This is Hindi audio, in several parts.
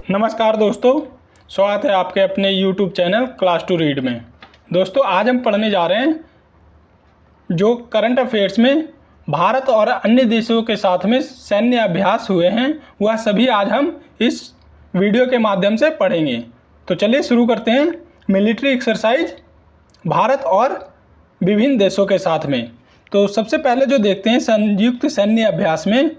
नमस्कार दोस्तों, स्वागत है आपके अपने YouTube channel class to read में। दोस्तों आज हम पढ़ने जा रहे हैं जो करंट अफेयर्स में भारत और अन्य देशों के साथ में सैन्य अभ्यास हुए हैं, वह सभी आज हम इस वीडियो के माध्यम से पढ़ेंगे। तो चलिए शुरू करते हैं। मिलिट्री एक्सरसाइज भारत और विभिन्न देशों के साथ में। तो सबसे पहले जो देखते हैं संयुक्त सैन्य अभ्यास में,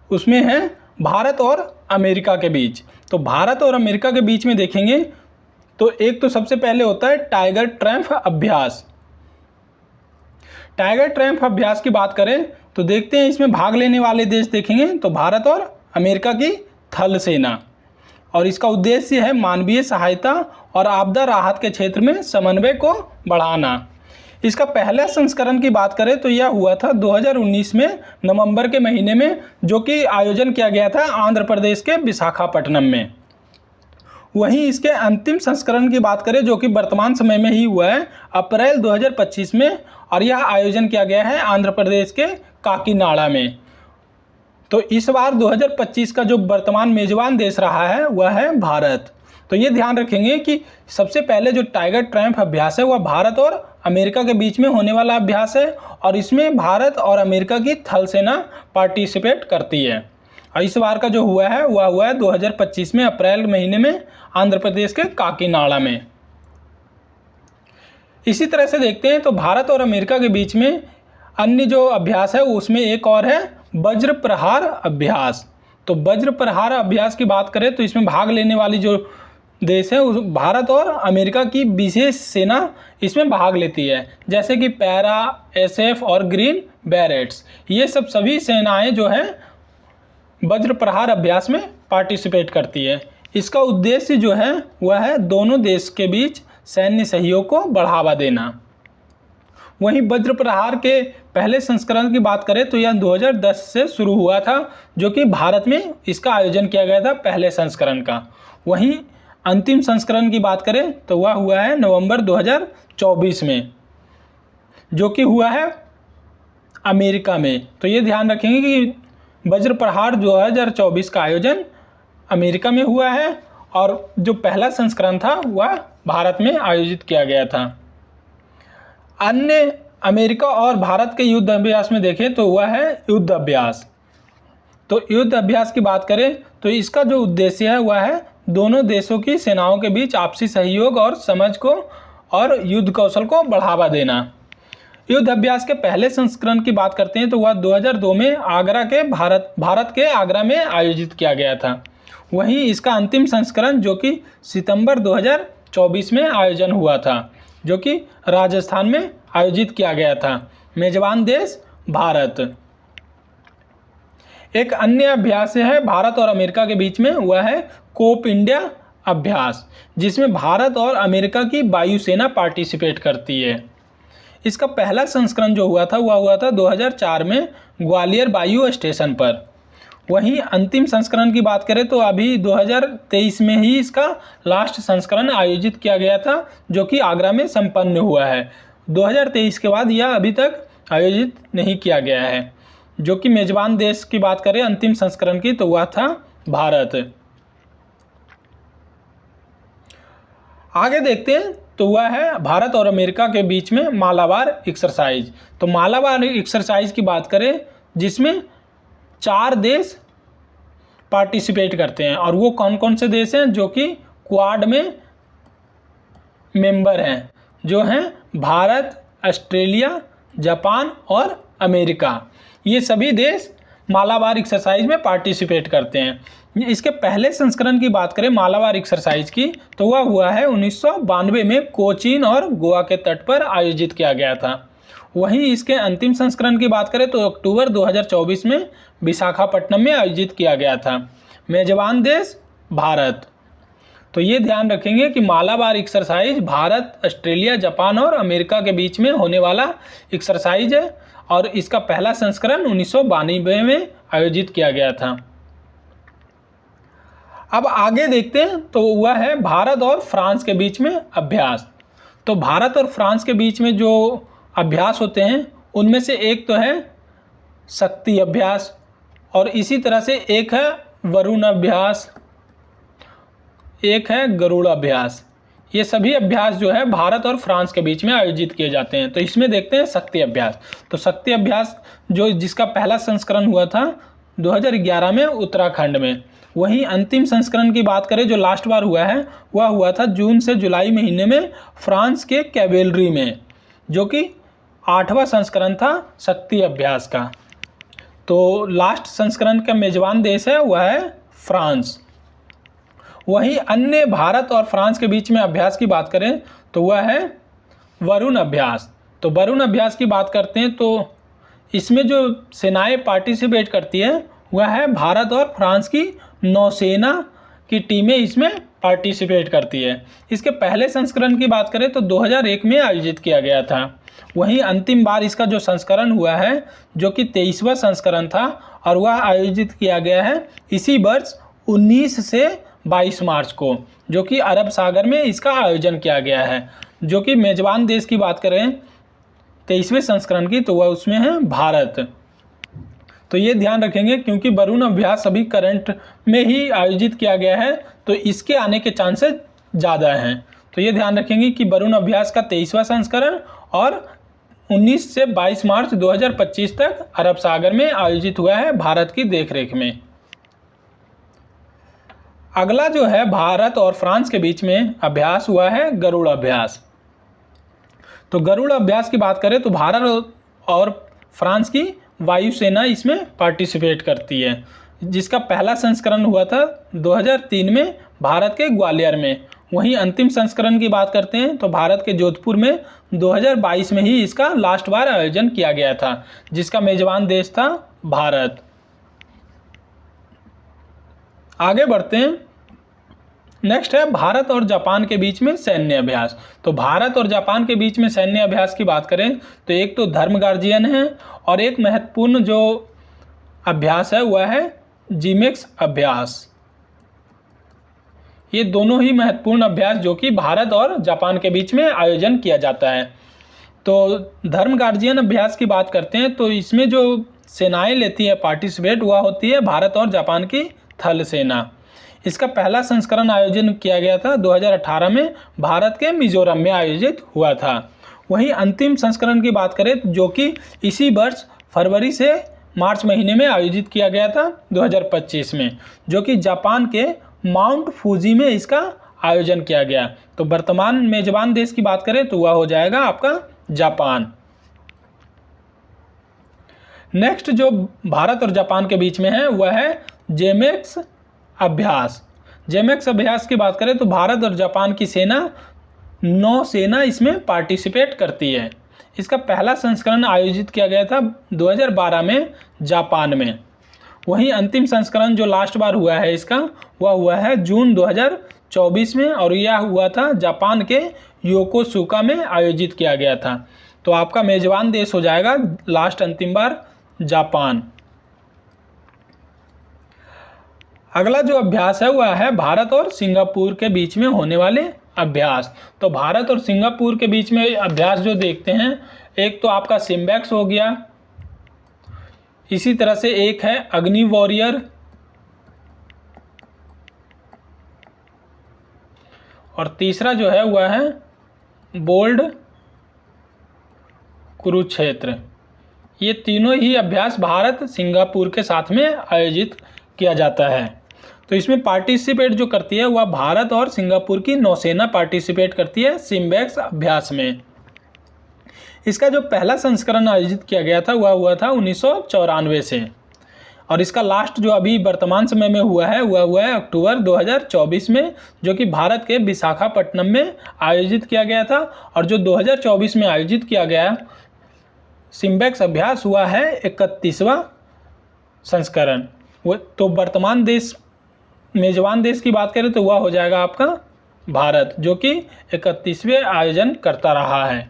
उसमें है भारत और अमेरिका के बीच। तो भारत और अमेरिका के बीच में देखेंगे तो एक तो सबसे पहले होता है टाइगर ट्रैम्प अभ्यास। टाइगर ट्रैम्प अभ्यास की बात करें तो देखते हैं इसमें भाग लेने वाले देश देखेंगे तो भारत और अमेरिका की थल सेना, और इसका उद्देश्य है मानवीय सहायता और आपदा राहत के क्षेत्र में समन्वय को बढ़ाना। इसका पहला संस्करण की बात करें तो यह हुआ था 2019 में नवंबर के महीने में, जो कि आयोजन किया गया था आंध्र प्रदेश के विशाखापट्टनम में। वहीं इसके अंतिम संस्करण की बात करें जो कि वर्तमान समय में ही हुआ है अप्रैल 2025 में, और यह आयोजन किया गया है आंध्र प्रदेश के काकीनाडा में। तो इस बार 2025 का जो वर्तमान मेजबान देश रहा है वह है भारत। तो ये ध्यान रखेंगे कि सबसे पहले जो टाइगर ट्रैम्प अभ्यास है वह भारत और अमेरिका के बीच में होने वाला अभ्यास है, और इसमें भारत और अमेरिका की थल सेना पार्टिसिपेट करती है। और इस बार का जो हुआ है वह हुआ है 2025 में अप्रैल महीने में आंध्र प्रदेश के काकीनाडा में। इसी तरह से देखते हैं तो भारत और अमेरिका के बीच में अन्य जो अभ्यास है उसमें एक और है वज्र प्रहार अभ्यास। तो वज्र प्रहार अभ्यास की बात करें तो इसमें भाग लेने वाली जो देश है भारत और अमेरिका की विशेष सेना इसमें भाग लेती है, जैसे कि पैरा, एसएफ और ग्रीन बैरेट्स। ये सब सभी सेनाएं जो है वज्र प्रहार अभ्यास में पार्टिसिपेट करती है। इसका उद्देश्य जो है वह है दोनों देश के बीच सैन्य सहयोग को बढ़ावा देना। वहीं वज्र प्रहार के पहले संस्करण की बात करें तो यह 2010 से शुरू हुआ था, जो कि भारत में इसका आयोजन किया गया था पहले संस्करण का। वहीं अंतिम संस्करण की बात करें तो वह हुआ है नवंबर 2024 में, जो कि हुआ है अमेरिका में। तो ये ध्यान रखेंगे कि वज्र प्रहार 2024 का आयोजन अमेरिका में हुआ है, और जो पहला संस्करण था वह भारत में आयोजित किया गया था। अन्य अमेरिका और भारत के युद्ध अभ्यास में देखें तो वह है युद्ध अभ्यास। तो युद्ध अभ्यास की बात करें तो इसका जो उद्देश्य है वह है दोनों देशों की सेनाओं के बीच आपसी सहयोग और समझ को और युद्ध कौशल को बढ़ावा देना। युद्ध अभ्यास के पहले संस्करण की बात करते हैं तो वह 2002 में भारत के आगरा में आयोजित किया गया था। वहीं इसका अंतिम संस्करण जो कि सितंबर 2024 में आयोजन हुआ था, जो कि राजस्थान में आयोजित किया गया था। मेजबान देश भारत। एक अन्य अभ्यास है भारत और अमेरिका के बीच में, वह है कोप इंडिया अभ्यास, जिसमें भारत और अमेरिका की वायुसेना पार्टिसिपेट करती है। इसका पहला संस्करण जो हुआ था वह हुआ था 2004 में ग्वालियर वायु स्टेशन पर। वहीं अंतिम संस्करण की बात करें तो अभी 2023 में ही इसका लास्ट संस्करण आयोजित किया गया था, जो कि आगरा में संपन्न हुआ है। 2023 के बाद यह अभी तक आयोजित नहीं किया गया है। जो कि मेजबान देश की बात करें अंतिम संस्करण की तो वह था भारत। आगे देखते हैं तो वह है भारत और अमेरिका के बीच में मालाबार एक्सरसाइज। तो मालाबार एक्सरसाइज की बात करें जिसमें 4 देश पार्टिसिपेट करते हैं, और वो कौन कौन से देश हैं जो कि क्वाड में मेंबर हैं, जो हैं भारत, ऑस्ट्रेलिया, जापान और अमेरिका। ये सभी देश मालाबार एक्सरसाइज में पार्टिसिपेट करते हैं। इसके पहले संस्करण की बात करें मालाबार एक्सरसाइज की तो वह हुआ है 1992 में कोचीन और गोवा के तट पर आयोजित किया गया था। वहीं इसके अंतिम संस्करण की बात करें तो अक्टूबर 2024 में विशाखापट्टनम में आयोजित किया गया था। मेजबान देश भारत। तो ये ध्यान रखेंगे कि Malabar exercise Bharat, Australia, Japan और अमेरिका के बीच में होने वाला एक्सरसाइज है, और इसका पहला संस्करण 1992 में आयोजित किया गया था। अब आगे देखते हैं तो वह है भारत और फ्रांस के बीच में अभ्यास। तो भारत और फ्रांस के बीच में जो अभ्यास होते हैं उनमें से एक तो है शक्ति अभ्यास, और इसी तरह से एक है वरुण अभ्यास, एक है गरुड़ अभ्यास। ये सभी अभ्यास जो है भारत और फ्रांस के बीच में आयोजित किए जाते हैं। तो इसमें देखते हैं शक्ति अभ्यास। तो शक्ति अभ्यास जिसका पहला संस्करण हुआ था 2011 में उत्तराखंड में। वहीं अंतिम संस्करण की बात करें जो लास्ट बार हुआ है वह हुआ था जून से जुलाई महीने में फ्रांस के कैवेलरी में, जो कि 8वां संस्करण था शक्ति अभ्यास का। तो लास्ट संस्करण का मेजबान देश है वह है फ्रांस। वहीं अन्य भारत और फ्रांस के बीच में अभ्यास की बात करें तो वह है वरुण अभ्यास। तो वरुण अभ्यास की बात करते हैं तो इसमें जो सेनाएं पार्टिसिपेट करती है वह है भारत और फ्रांस की नौसेना की टीमें इसमें पार्टिसिपेट करती है। इसके पहले संस्करण की बात करें तो 2001 में आयोजित किया गया था। वहीं अंतिम बार इसका जो संस्करण हुआ है जो कि 23वां संस्करण था और वह आयोजित किया गया है इसी वर्ष 19 से 22 मार्च को, जो कि अरब सागर में इसका आयोजन किया गया है। जो कि मेजबान देश की बात करें 23वें संस्करण की तो वह उसमें है भारत। तो ये ध्यान रखेंगे क्योंकि वरुण अभ्यास अभी करंट में ही आयोजित किया गया है तो इसके आने के चांसेस ज़्यादा हैं। तो ये ध्यान रखेंगे कि वरुण अभ्यास का 23वां संस्करण और 19 से 22 मार्च 2025 तक अरब सागर में आयोजित हुआ है भारत की देखरेख में। अगला जो है भारत और फ्रांस के बीच में अभ्यास हुआ है गरुड़ अभ्यास। तो गरुड़ अभ्यास की बात करें तो भारत और फ्रांस की वायुसेना इसमें पार्टिसिपेट करती है, जिसका पहला संस्करण हुआ था 2003 में भारत के ग्वालियर में। वहीं अंतिम संस्करण की बात करते हैं तो भारत के जोधपुर में 2022 में ही इसका लास्ट बार आयोजन किया गया था, जिसका मेजबान देश था भारत। आगे बढ़ते हैं। नेक्स्ट है भारत और जापान के बीच में सैन्य अभ्यास। तो भारत और जापान के बीच में सैन्य अभ्यास की बात करें तो एक तो धर्म गार्जियन है और एक महत्वपूर्ण जो अभ्यास है वह है जिमेक्स अभ्यास। ये दोनों ही महत्वपूर्ण अभ्यास जो कि भारत और जापान के बीच में आयोजन किया जाता है। तो धर्म गार्जियन अभ्यास की बात करते हैं तो इसमें जो सेनाएं लेती है पार्टिसिपेट वह होती है भारत और जापान की थल सेना। इसका पहला संस्करण आयोजन किया गया था 2018 में भारत के मिजोरम में आयोजित हुआ था। वहीं अंतिम संस्करण की बात करें जो कि इसी वर्ष फरवरी से मार्च महीने में आयोजित किया गया था 2025 में, जो कि जापान के माउंट फूजी में इसका आयोजन किया गया। तो वर्तमान मेजबान देश की बात करें तो वह हो जाएगा आपका जापान। नेक्स्ट जो भारत और जापान के बीच में है वह है जेमेक्स अभ्यास। जेमेक्स अभ्यास की बात करें तो भारत और जापान की नौसेना इसमें पार्टिसिपेट करती है। इसका पहला संस्करण आयोजित किया गया था 2012 में जापान में। वहीं अंतिम संस्करण जो लास्ट बार हुआ है इसका वह हुआ है जून 2024 में और यह हुआ था जापान के योकोसुका में आयोजित किया गया था। तो आपका मेजबान देश हो जाएगा लास्ट अंतिम बार जापान। अगला जो अभ्यास है वह है भारत और सिंगापुर के बीच में होने वाले अभ्यास। तो भारत और सिंगापुर के बीच में अभ्यास जो देखते हैं एक तो आपका सिम्बैक्स हो गया, इसी तरह से एक है अग्नि वॉरियर और तीसरा जो है वह है बोल्ड कुरुक्षेत्र। ये तीनों ही अभ्यास भारत सिंगापुर के साथ में आयोजित किया जाता है। तो इसमें पार्टिसिपेट जो करती है वह भारत और सिंगापुर की नौसेना पार्टिसिपेट करती है सिम्बैक्स अभ्यास में। इसका जो पहला संस्करण आयोजित किया गया था वह हुआ था 1994 से और इसका लास्ट जो अभी वर्तमान समय में हुआ है वह हुआ है अक्टूबर 2024 में, जो कि भारत के विशाखापट्टनम में आयोजित किया गया था। और जो 2024 में आयोजित किया गया सिम्बैक्स अभ्यास हुआ है 31वां संस्करण। तो वर्तमान देश मेजबान देश की बात करें तो वह हो जाएगा आपका भारत, जो कि 31वें आयोजन करता रहा है।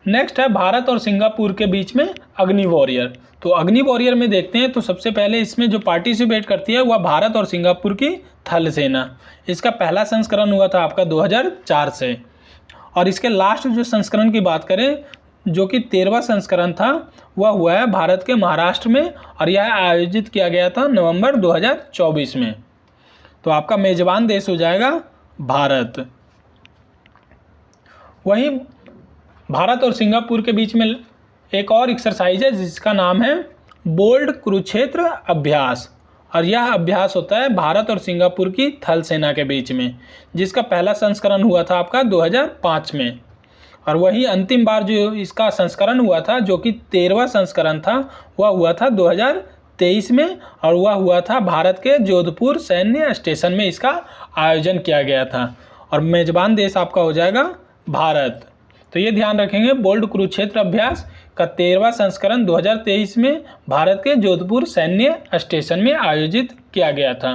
नेक्स्ट है भारत और सिंगापुर के बीच में अग्नि वॉरियर। तो अग्नि वॉरियर में देखते हैं तो सबसे पहले इसमें जो पार्टिसिपेट करती है वह भारत और सिंगापुर की थल सेना। इसका पहला संस्करण हुआ था आपका 2004 से और इसके लास्ट जो संस्करण की बात करें जो कि 13वां संस्करण था वह हुआ है भारत के महाराष्ट्र में और यह आयोजित किया गया था नवंबर 2024 में। तो आपका मेजबान देश हो जाएगा भारत। वहीं भारत और सिंगापुर के बीच में एक और एक्सरसाइज है जिसका नाम है बोल्ड कुरुक्षेत्र अभ्यास, और यह अभ्यास होता है भारत और सिंगापुर की थल सेना के बीच में, जिसका पहला संस्करण हुआ था आपका 2005 में। और वही अंतिम बार जो इसका संस्करण हुआ था, जो कि 13वां संस्करण था, वह हुआ था 2023 में, और वह हुआ था भारत के जोधपुर सैन्य स्टेशन में इसका आयोजन किया गया था, और मेजबान देश आपका हो जाएगा भारत। तो ये ध्यान रखेंगे, बोल्ड कुरुक्षेत्र अभ्यास का 13वां संस्करण 2023 में भारत के जोधपुर सैन्य स्टेशन में आयोजित किया गया था।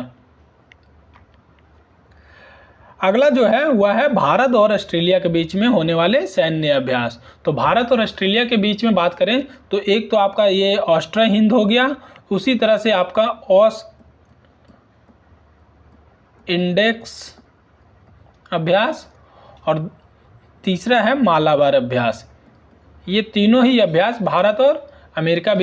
अगला जो है वह है भारत और ऑस्ट्रेलिया के बीच में होने वाले सैन्य अभ्यास। तो भारत और ऑस्ट्रेलिया के बीच में बात करें तो एक तो आपका ये ऑस्ट्रा हिंद हो गया, उसी तरह से आपका ऑस इंडेक्स अभ्यास, और तीसरा है मालाबार अभ्यास। ये तीनों ही अभ्यास भारत और अमेरिका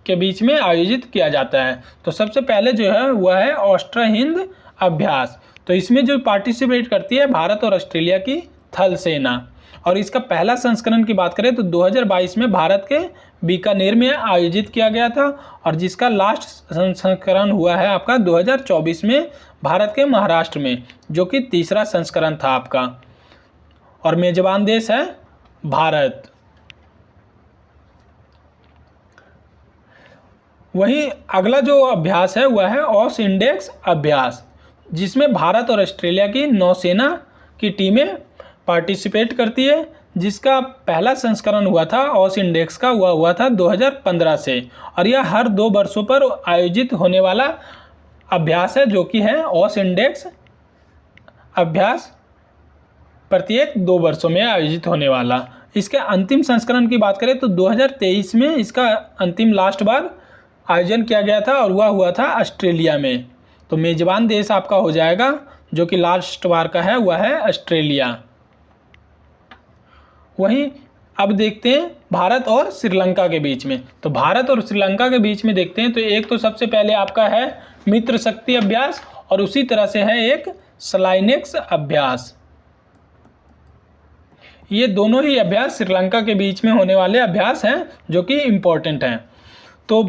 के बीच में आयोजित किया जाता है। तो सबसे पहले जो है वह है ऑस्ट्रा हिंद अभ्यास। तो इसमें जो पार्टिसिपेट करती है भारत और ऑस्ट्रेलिया की थल सेना, और इसका पहला संस्करण की बात करें तो 2022 में भारत के बीकानेर में आयोजित किया गया था, और जिसका लास्ट संस्करण हुआ है आपका 2024 में भारत के महाराष्ट्र में, जो कि तीसरा संस्करण था आपका, और मेजबान देश है भारत। वहीं अगला जो अभ्यास है वह है ऑस इंडेक्स अभ्यास, जिसमें भारत और ऑस्ट्रेलिया की नौसेना की टीमें पार्टिसिपेट करती है, जिसका पहला संस्करण हुआ था ऑस इंडेक्स का, वह हुआ था 2015 से, और यह हर 2 वर्षों पर आयोजित होने वाला अभ्यास है, जो कि है ऑस इंडेक्स अभ्यास प्रत्येक 2 वर्षों में आयोजित होने वाला। इसके अंतिम संस्करण की बात करें तो 2023 में इसका अंतिम लास्ट बार आयोजन किया गया था, और वह हुआ था ऑस्ट्रेलिया में। तो मेजबान देश आपका हो जाएगा जो कि लास्ट बार का है वह है ऑस्ट्रेलिया। वहीं अब देखते हैं भारत और श्रीलंका के बीच में। तो भारत और श्रीलंका के बीच में देखते हैं तो एक तो सबसे पहले आपका है मित्र शक्ति अभ्यास, और उसी तरह से है एक स्लाइनेक्स अभ्यास। ये दोनों ही अभ्यास श्रीलंका के बीच में होने वाले अभ्यास हैं जो कि इम्पोर्टेंट हैं। तो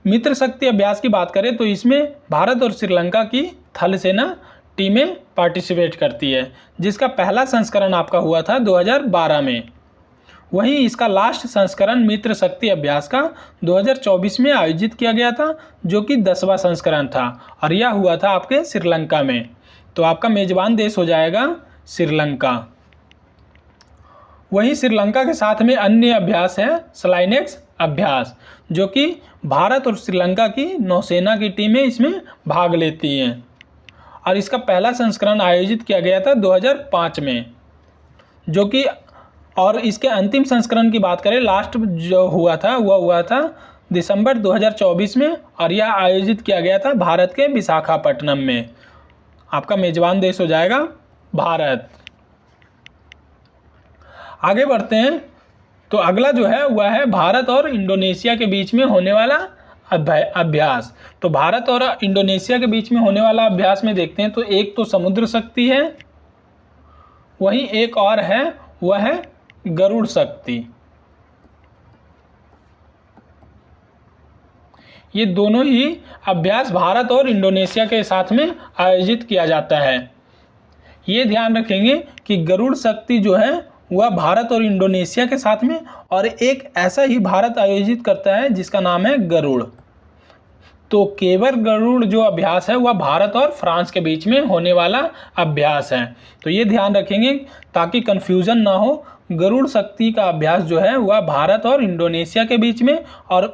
मित्र शक्ति अभ्यास की बात करें तो इसमें भारत और श्रीलंका की थल सेना टीमें पार्टिसिपेट करती है, जिसका पहला संस्करण आपका हुआ था 2012 में। वहीं इसका लास्ट संस्करण मित्र शक्ति अभ्यास का 2024 में आयोजित किया गया था, जो कि 10वां संस्करण था, और यह हुआ था आपके श्रीलंका में। तो आपका मेजबान देश हो जाएगा श्रीलंका। वहीं श्रीलंका के साथ में अन्य अभ्यास है स्लाइनेक्स अभ्यास, जो कि भारत और श्रीलंका की नौसेना की टीमें इसमें भाग लेती हैं, और इसका पहला संस्करण आयोजित किया गया था 2005 में, जो कि, और इसके अंतिम संस्करण की बात करें लास्ट जो हुआ था वह हुआ था दिसंबर 2024 में, और यह आयोजित किया गया था भारत के विशाखापट्टनम में। आपका मेजबान देश हो जाएगा भारत। आगे बढ़ते हैं तो अगला जो है वह है भारत और इंडोनेशिया के बीच में होने वाला अभ्यास। तो भारत और इंडोनेशिया के बीच में होने वाला अभ्यास में देखते हैं तो एक तो समुद्र शक्ति है, वहीं एक और है वह है गरुड़ शक्ति। ये दोनों ही अभ्यास भारत और इंडोनेशिया के साथ में आयोजित किया जाता है। ये ध्यान रखेंगे कि गरुड़ शक्ति जो है वह भारत और इंडोनेशिया के साथ में, और एक ऐसा ही भारत आयोजित करता है जिसका नाम है गरुड़। तो केवल गरुड़ जो अभ्यास है वह भारत और फ्रांस के बीच में होने वाला अभ्यास है। तो ये ध्यान रखेंगे ताकि कन्फ्यूज़न ना हो। गरुड़ शक्ति का अभ्यास जो है वह भारत और इंडोनेशिया के बीच में, और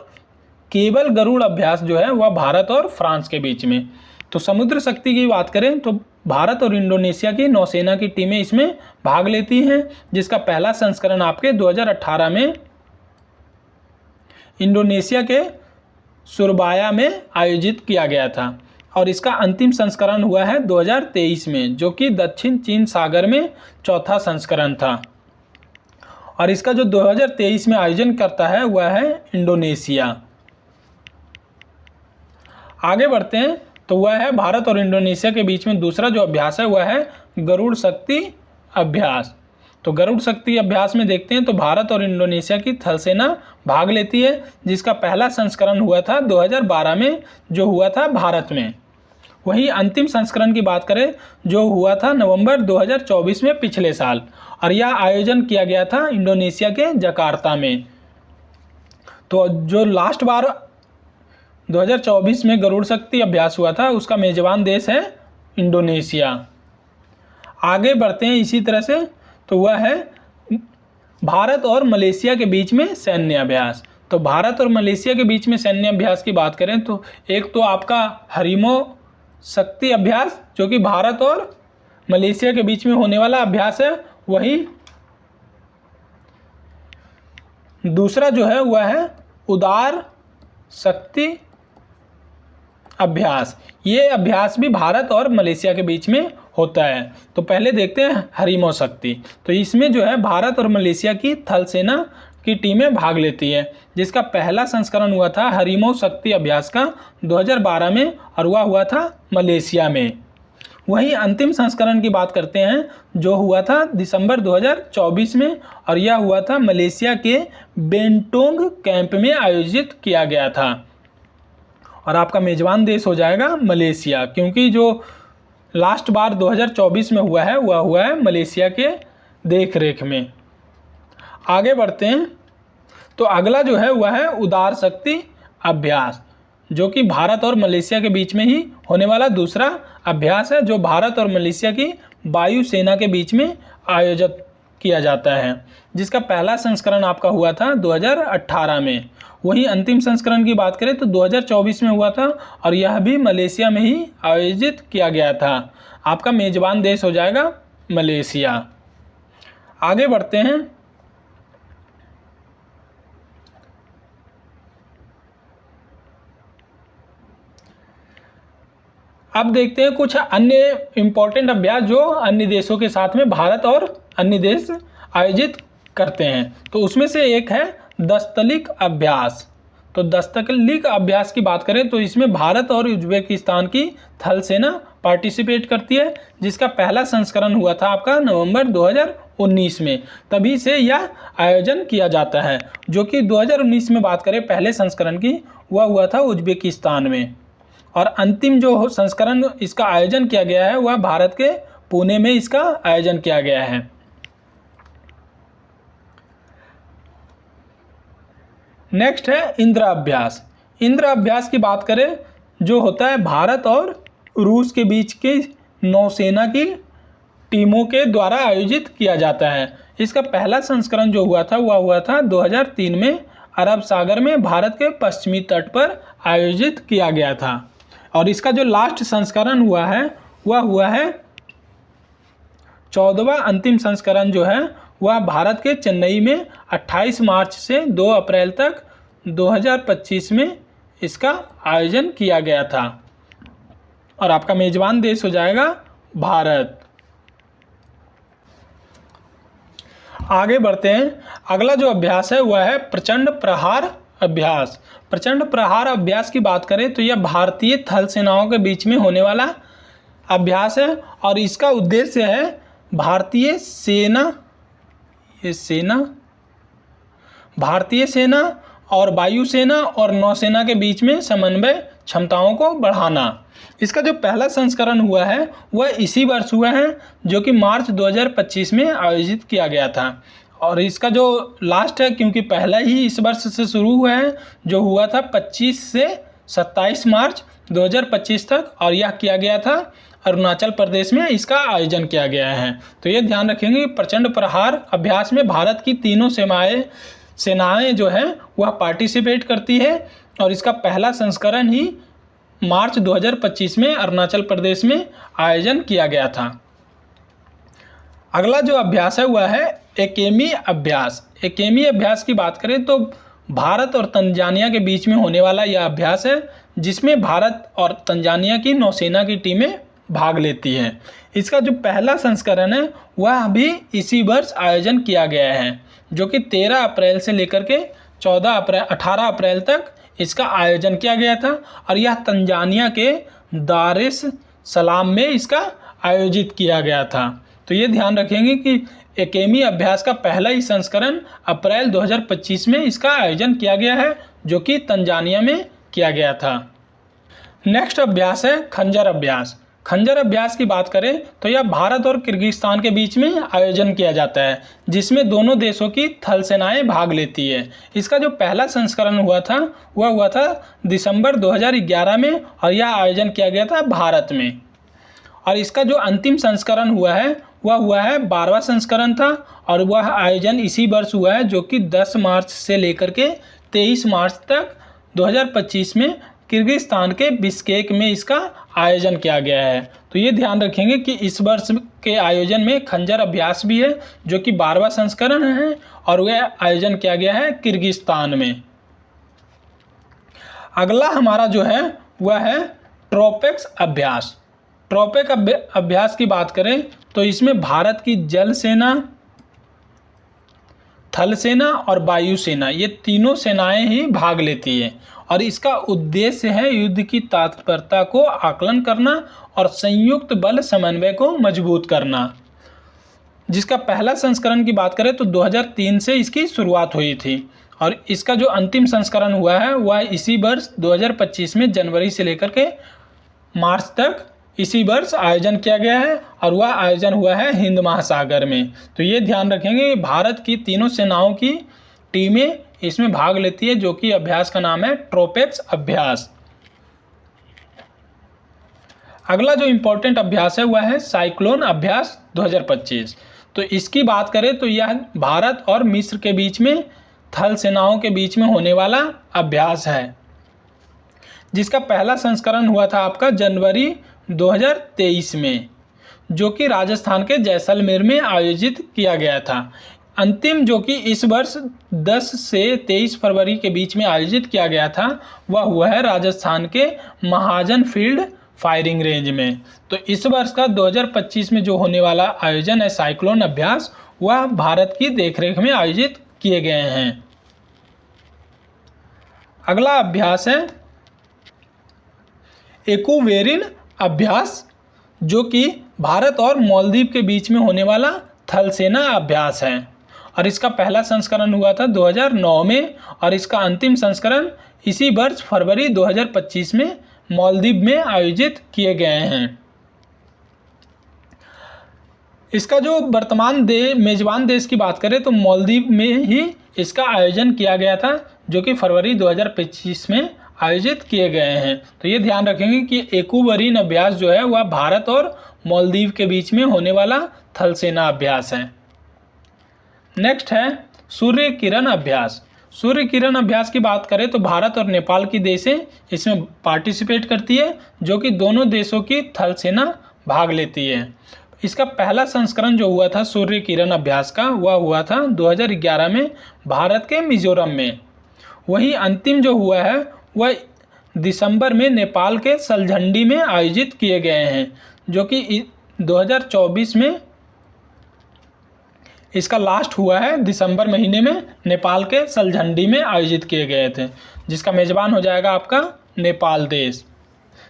केवल गरुड़ अभ्यास जो है वह भारत और फ्रांस के बीच में। तो समुद्र शक्ति की बात करें तो भारत और इंडोनेशिया की नौसेना की टीमें इसमें भाग लेती हैं, जिसका पहला संस्करण आपके 2018 में इंडोनेशिया के सुरबाया में आयोजित किया गया था, और इसका अंतिम संस्करण हुआ है 2023 में, जो कि दक्षिण चीन सागर में चौथा संस्करण था, और इसका जो 2023 में आयोजन करता है वह है इंडोनेशिया। आगे बढ़ते हैं तो वह है भारत और इंडोनेशिया के बीच में दूसरा जो अभ्यास है वह है गरुड़ शक्ति अभ्यास। तो गरुड़ शक्ति अभ्यास में देखते हैं तो भारत और इंडोनेशिया की थल सेना भाग लेती है, जिसका पहला संस्करण हुआ था 2012 में, जो हुआ था भारत में। वहीं अंतिम संस्करण की बात करें जो हुआ था नवंबर 2024 में, पिछले साल, और यह आयोजन किया गया था इंडोनेशिया के जकार्ता में। तो जो लास्ट बार 2024 में गरुड़ शक्ति अभ्यास हुआ था उसका मेजबान देश है इंडोनेशिया। आगे बढ़ते हैं इसी तरह से, तो वह है भारत और मलेशिया के बीच में सैन्य अभ्यास। तो भारत और मलेशिया के बीच में सैन्य अभ्यास की बात करें तो एक तो आपका हरिमो शक्ति अभ्यास जो कि भारत और मलेशिया के बीच में होने वाला अभ्यास है, वही दूसरा जो है वह है उदार शक्ति अभ्यास। ये अभ्यास भी भारत और मलेशिया के बीच में होता है। तो पहले देखते हैं हरिमो शक्ति। तो इसमें जो है भारत और मलेशिया की थल सेना की टीमें भाग लेती है, जिसका पहला संस्करण हुआ था हरिमो शक्ति अभ्यास का 2012 में, और वह हुआ था मलेशिया में। वहीं अंतिम संस्करण की बात करते हैं जो हुआ था दिसंबर 2024 में, और यह हुआ था मलेशिया के बेंटोंग कैंप में आयोजित किया गया था। और आपका मेजबान देश हो जाएगा मलेशिया, क्योंकि जो लास्ट बार 2024 में हुआ है वह हुआ है मलेशिया के देख रेख में। आगे बढ़ते हैं, तो अगला जो है वह है उदार शक्ति अभ्यास, जो कि भारत और मलेशिया के बीच में ही होने वाला दूसरा अभ्यास है, जो भारत और मलेशिया की वायुसेना के बीच में आयोजित किया जाता है, जिसका पहला संस्करण आपका हुआ था 2018 में। वहीं अंतिम संस्करण की बात करें तो 2024 में हुआ था, और यह भी मलेशिया में ही आयोजित किया गया था। आपका मेजबान देश हो जाएगा मलेशिया। आगे बढ़ते हैं, अब देखते हैं कुछ अन्य इम्पोर्टेंट अभ्यास जो अन्य देशों के साथ में भारत और अन्य देश आयोजित करते हैं। तो उसमें से एक है दस्तलिक अभ्यास। तो दस्तलिक अभ्यास की बात करें तो इसमें भारत और उज्बेकिस्तान की थल सेना पार्टिसिपेट करती है, जिसका पहला संस्करण हुआ था आपका नवंबर 2019 में। तभी से यह आयोजन किया जाता है, जो कि 2019 में बात करें पहले संस्करण की, वह हुआ था उज्बेकिस्तान में। और अंतिम जो संस्करण इसका आयोजन किया गया है वह भारत के पुणे में इसका आयोजन किया गया है। नेक्स्ट है इंद्र अभ्यास। इंद्र अभ्यास की बात करें जो होता है भारत और रूस के बीच की नौसेना की टीमों के द्वारा आयोजित किया जाता है। इसका पहला संस्करण जो हुआ था वह हुआ था 2003 में अरब सागर में भारत के पश्चिमी तट पर आयोजित किया गया था। और इसका जो लास्ट संस्करण हुआ है वह हुआ है 14वां अंतिम संस्करण जो है वह भारत के चेन्नई में 28 मार्च से 2 अप्रैल तक 2025 में इसका आयोजन किया गया था। और आपका मेजबान देश हो जाएगा भारत। आगे बढ़ते हैं, अगला जो अभ्यास है वह है प्रचंड प्रहार अभ्यास। प्रचंड प्रहार अभ्यास की बात करें तो यह भारतीय थल सेनाओं के बीच में होने वाला अभ्यास है, और इसका उद्देश्य है भारतीय सेना और वायुसेना और नौसेना के बीच में समन्वय क्षमताओं को बढ़ाना। इसका जो पहला संस्करण हुआ है वह इसी वर्ष हुआ है, जो कि मार्च 2025 में आयोजित किया गया था। और इसका जो लास्ट है, क्योंकि पहला ही इस वर्ष से शुरू हुआ है, जो हुआ था 25 से 27 मार्च 2025 तक, और यह किया गया था अरुणाचल प्रदेश में इसका आयोजन किया गया है। तो ये ध्यान रखेंगे, प्रचंड प्रहार अभ्यास में भारत की तीनों सेनाएं जो हैं वह पार्टिसिपेट करती है, और इसका पहला संस्करण ही मार्च 2025 में अरुणाचल प्रदेश में आयोजन किया गया था। अगला जो अभ्यास है वह है एकेमी अभ्यास। एकेमी अभ्यास की बात करें तो भारत और तंजानिया के बीच में होने वाला यह अभ्यास है, जिसमें भारत और तंजानिया की नौसेना की टीमें भाग लेती हैं। इसका जो पहला संस्करण है वह भी इसी वर्ष आयोजन किया गया है, जो कि 13 अप्रैल से लेकर के 18 अप्रैल तक इसका आयोजन किया गया था और यह तंजानिया के दारेस सलाम में इसका आयोजित किया गया था। तो ये ध्यान रखेंगे कि एकेमी अभ्यास का पहला ही संस्करण अप्रैल 2025 में इसका आयोजन किया गया है, जो कि तंजानिया में किया गया था। नेक्स्ट अभ्यास है खंजर अभ्यास। खंजर अभ्यास की बात करें तो यह भारत और किर्गिस्तान के बीच में आयोजन किया जाता है, जिसमें दोनों देशों की थल सेनाएं भाग लेती है। इसका जो पहला संस्करण हुआ था वह हुआ था दिसंबर 2011 में और यह आयोजन किया गया था भारत में। और इसका जो अंतिम संस्करण हुआ है वह हुआ है 12वां संस्करण था और वह आयोजन इसी वर्ष हुआ है, जो कि 10 मार्च से लेकर के 23 मार्च तक 2025 में किर्गिस्तान के बिश्केक में इसका आयोजन किया गया है। तो ये ध्यान रखेंगे कि इस वर्ष के आयोजन में खंजर अभ्यास भी है, जो कि 12वां संस्करण है और वह आयोजन किया गया है किर्गिस्तान में। अगला हमारा जो है वह है ट्रोपेक्स अभ्यास। ट्रोपेक अभ्यास की बात करें तो इसमें भारत की जल सेना, थल सेना और वायु सेना, ये तीनों सेनाएं ही भाग लेती है और इसका उद्देश्य है युद्ध की तत्परता को आकलन करना और संयुक्त बल समन्वय को मजबूत करना। जिसका पहला संस्करण की बात करें तो 2003 से इसकी शुरुआत हुई थी और इसका जो अंतिम संस्करण हुआ है वह इसी वर्ष 2025 में जनवरी से लेकर के मार्च तक इसी वर्ष आयोजन किया गया है और वह आयोजन हुआ है हिंद महासागर में। तो ये ध्यान रखेंगे भारत की तीनों सेनाओं की टीमें इसमें भाग लेती है, जो कि अभ्यास का नाम है ट्रोपेक्स अभ्यास। अगला जो इम्पोर्टेंट अभ्यास है वह है साइक्लोन अभ्यास 2025। तो इसकी बात करें तो यह भारत और मिस्र के बीच में थल सेनाओं के बीच में होने वाला अभ्यास है, जिसका पहला संस्करण हुआ था आपका जनवरी 2023 में, जो कि राजस्थान के जैसलमेर में आयोजित किया गया था। अंतिम जो कि इस वर्ष 10 से 23 फरवरी के बीच में आयोजित किया गया था वह हुआ है राजस्थान के महाजन फील्ड फायरिंग रेंज में। तो इस वर्ष का 2025 में जो होने वाला आयोजन है साइक्लोन अभ्यास, वह भारत की देखरेख में आयोजित किए गए हैं। अगला अभ्यास है एक्वेरिन अभ्यास, जो कि भारत और मालदीव के बीच में होने वाला थल सेना अभ्यास है और इसका पहला संस्करण हुआ था 2009 में और इसका अंतिम संस्करण इसी वर्ष फरवरी 2025 में मालदीव में आयोजित किए गए हैं। इसका जो वर्तमान मेजबान देश की बात करें तो मालदीव में ही इसका आयोजन किया गया था, जो कि फरवरी 2025 में आयोजित किए गए हैं। तो ये ध्यान रखेंगे कि एक्वेरिन अभ्यास जो है वह भारत और मालदीव के बीच में होने वाला थल सेना अभ्यास है। नेक्स्ट है सूर्य किरण अभ्यास। सूर्य किरण अभ्यास की बात करें तो भारत और नेपाल की देशें इसमें पार्टिसिपेट करती है, जो कि दोनों देशों की थल सेना भाग लेती है। इसका पहला संस्करण जो हुआ था सूर्य किरण अभ्यास का वह हुआ था 2011 में भारत के मिजोरम में। वहीं अंतिम जो हुआ है वह दिसंबर में नेपाल के सलझंडी में आयोजित किए गए हैं, जो कि 2024 में इसका लास्ट हुआ है दिसंबर महीने में नेपाल के सलझंडी में आयोजित किए गए थे, जिसका मेज़बान हो जाएगा आपका नेपाल देश।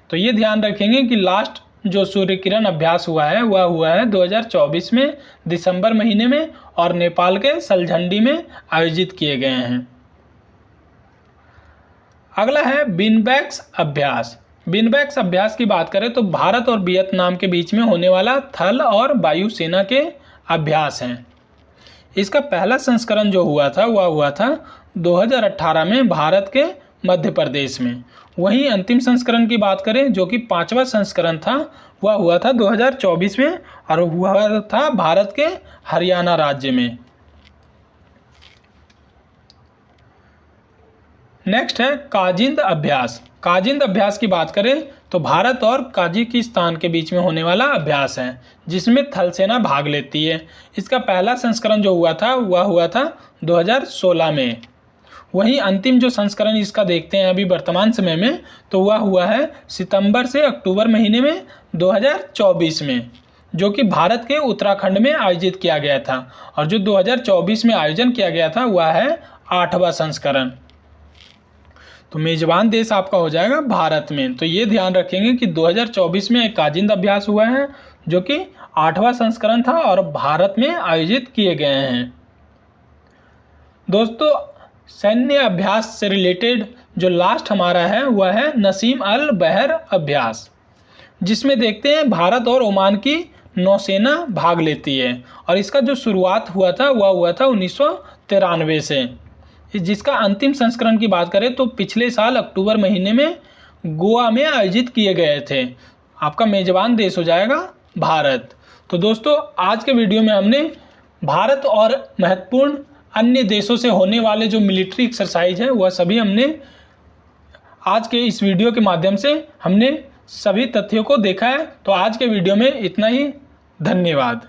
तो ये ध्यान रखेंगे कि लास्ट जो सूर्य किरण अभ्यास हुआ है वह हुआ है 2024 में दिसंबर महीने में और नेपाल के सलझंडी में आयोजित किए गए हैं। अगला है बिनबैक्स अभ्यास। बिनबैक्स अभ्यास की बात करें तो भारत और वियतनाम के बीच में होने वाला थल और वायु सेना के अभ्यास हैं। इसका पहला संस्करण जो हुआ था वह हुआ था 2018 में भारत के मध्य प्रदेश में। वहीं अंतिम संस्करण की बात करें जो कि 5वां संस्करण था वह हुआ था 2024 में और हुआ था भारत के हरियाणा राज्य में। नेक्स्ट है काजिंद अभ्यास। काजिंद अभ्यास की बात करें तो भारत और काजिकिस्तान के बीच में होने वाला अभ्यास है, जिसमें थल सेना भाग लेती है। इसका पहला संस्करण जो हुआ था वह हुआ था 2016 में। वहीं अंतिम जो संस्करण इसका देखते हैं अभी वर्तमान समय में, तो वह हुआ है सितंबर से अक्टूबर महीने में 2024 में, जो कि भारत के उत्तराखंड में आयोजित किया गया था। और जो 2024 में आयोजन किया गया था वह है 8वां संस्करण। तो मेजबान देश आपका हो जाएगा भारत में। तो ये ध्यान रखेंगे कि 2024 में एक काजिंद अभ्यास हुआ है जो कि 8वां संस्करण था और भारत में आयोजित किए गए हैं। दोस्तों सैन्य अभ्यास से रिलेटेड जो लास्ट हमारा है वह है नसीम अल बहर अभ्यास, जिसमें देखते हैं भारत और ओमान की नौसेना भाग लेती है और इसका जो शुरुआत हुआ था वह हुआ था 1993 से। जिसका अंतिम संस्करण की बात करें तो पिछले साल अक्टूबर महीने में गोवा में आयोजित किए गए थे। आपका मेजबान देश हो जाएगा भारत। तो दोस्तों आज के वीडियो में हमने भारत और महत्वपूर्ण अन्य देशों से होने वाले जो मिलिट्री एक्सरसाइज है वह सभी हमने आज के इस वीडियो के माध्यम से हमने सभी तथ्यों को देखा है। तो आज के वीडियो में इतना ही। धन्यवाद।